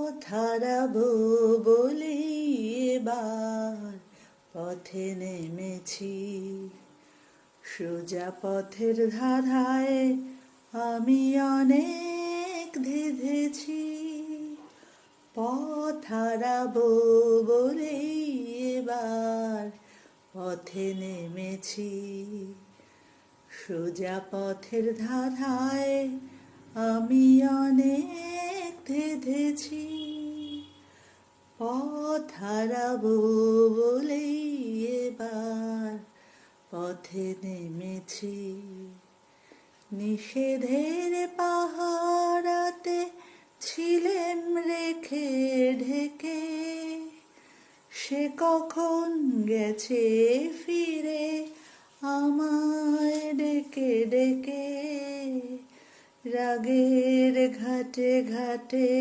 হারাবো বলে এবার পথে নেমেছি। সোজা পথের ধাঁধায় আমি অনেক ধেঁধেছি। পথ হারাবো বলে এবার পথে নেমেছি। সোজা পথের ধাঁধায় আমি অনেক ধেঁধেছি। পথ হারাবো বলে এবার পথে নেমেছি। নিষেধের পাহারাতে ছিলেম রেখে ঢেকে, সে কখন গেছে ফিরে আমায় ডেকে ডেকে। রাগের ঘাটে ঘাটে